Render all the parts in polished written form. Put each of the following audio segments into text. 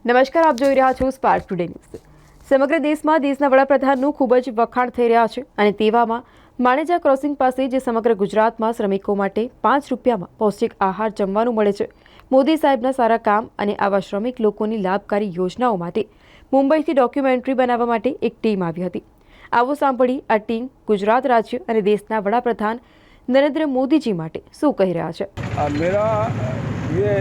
નમસ્કાર, આપ જોઈ રહ્યા છો સ્પાર્ક ટુડે ન્યૂઝ। સમગ્ર દેશમાં દેશના વડાપ્રધાનનું ખૂબ જ વખાણ થઈ રહ્યા છે અને તેવામાં માણેજા ક્રોસિંગ પાસે જે સમગ્ર ગુજરાતમાં શ્રમિકો માટે 5 રૂપિયામાં પૌષ્ટિક આહાર જમવાનું મળે છે। મોદી સાહેબના સારા કામ અને આવા શ્રમિક લોકોની લાભકારી યોજનાઓ માટે મુંબઈથી ડોક્યુમેન્ટરી બનાવવા માટે એક ટીમ આવી હતી। આવો સાંભળી આ ટીમ ગુજરાત રાજ્ય અને દેશના વડાપ્રધાન नरेंद्र मोदी जी माटे શું કહી રહ્યા છે। मेरा ये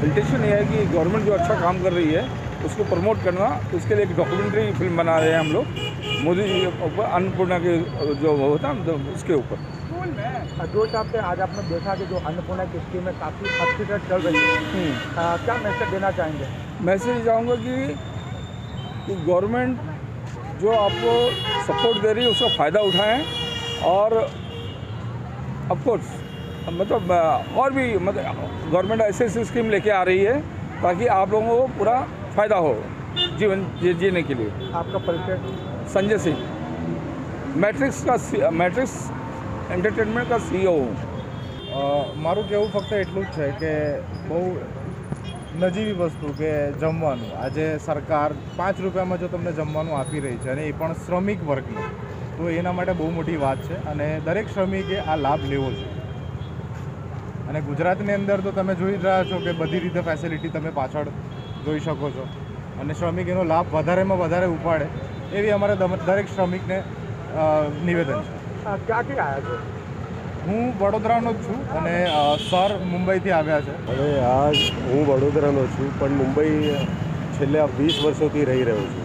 इंटेंशन ये है कि गवर्नमेंट जो अच्छा काम कर रही है उसको प्रमोट करना। उसके लिए एक डॉक्यूमेंट्री फिल्म बना रहे हैं हम लोग मोदी जी के ऊपर, अन्नपूर्णा के जो होता है उसके ऊपर। जो साहब से आज आपने देखा कि जो अन्नपूर्णा की स्कीम है काफ़ी अच्छी तरह चल रही है, क्या मैसेज देना चाहेंगे? मैसेज चाहूँगा कि गवर्नमेंट जो आपको सपोर्ट दे रही है उसका फ़ायदा उठाएं और ऑफकोर्स मतलब और भी मतलब गवर्नमेंट ऐसे स्कीम लेके आ रही है ताकि आप लोगों को पूरा फ़ायदा हो जीवन जीने के लिए। आपका परिचय? संजय सिंह, मैट्रिक्स एंटरटेनमेंट का CEO हूँ। મારું કહેવું ફક્ત એટલું જ છે કે બહુ નજીવી વસ્તુ કે જમવાનું આજે સરકાર 5 રૂપિયામાં જો તમને જમવાનું આપી રહી છે અને એ પણ શ્રમિક વર્ગને, તો એના માટે બહુ મોટી વાત છે અને દરેક શ્રમિકે આ લાભ લેવો છે। અને ગુજરાતની અંદર તો તમે જોઈ રહ્યા છો કે બધી રીતે ફેસિલિટી તમે પાછળ જોઈ શકો છો અને શ્રમિક એનો લાભ વધારેમાં વધારે ઉપાડે એવી અમારે દરેક શ્રમિકને નિવેદન છે। ક્યાંથી આવ્યા છો? હું વડોદરાનો જ છું અને સર મુંબઈથી આવ્યા છે। હવે આજ હું વડોદરાનો છું પણ મુંબઈ છેલ્લા 20 વર્ષોથી રહી રહ્યો છું।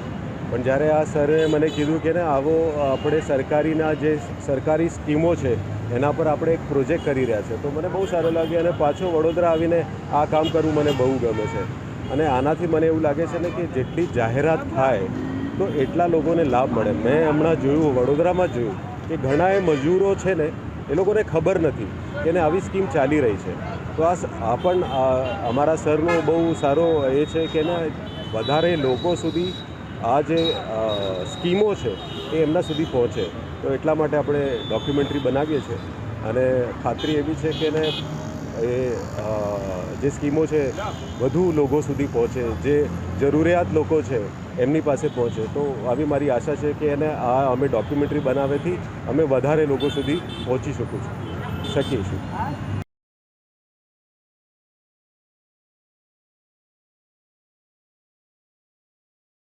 પણ જ્યારે આ સરે મને કીધું કે ને આવો આપણે સરકારીના જે સરકારી સ્કીમો છે એના પર આપણે એક પ્રોજેક્ટ કરી રહ્યા છે, તો મને બહુ સારું લાગ્યું અને પાછો વડોદરા આવીને આ કામ કરવું મને બહુ ગમે છે। અને આનાથી મને એવું લાગે છે ને કે જેટલી જાહેરાત થાય તો એટલા લોકોને લાભ મળે। મેં હમણાં જોયું, વડોદરામાં જ જોયું કે ઘણા એ મજૂરો છે ને એ લોકોને ખબર નથી કે એને આવી સ્કીમ ચાલી રહી છે। તો આ પણ અમારા સરનો બહુ સારો એ છે કે ને વધારે લોકો સુધી આ જે સ્કીમો છે એ એમના સુધી પહોંચે, તો એટલા માટે આપણે ડોક્યુમેન્ટરી બનાવીએ છીએ અને ખાતરી એવી છે કે ને એ જે સ્કીમો છે વધુ લોકો સુધી પહોંચે, જે જરૂરિયાત લોકો છે એમની પાસે પહોંચે। તો આવી મારી આશા છે કે એને આ અમે ડોક્યુમેન્ટરી બનાવવાથી અમે વધારે લોકો સુધી પહોંચી શકીશું।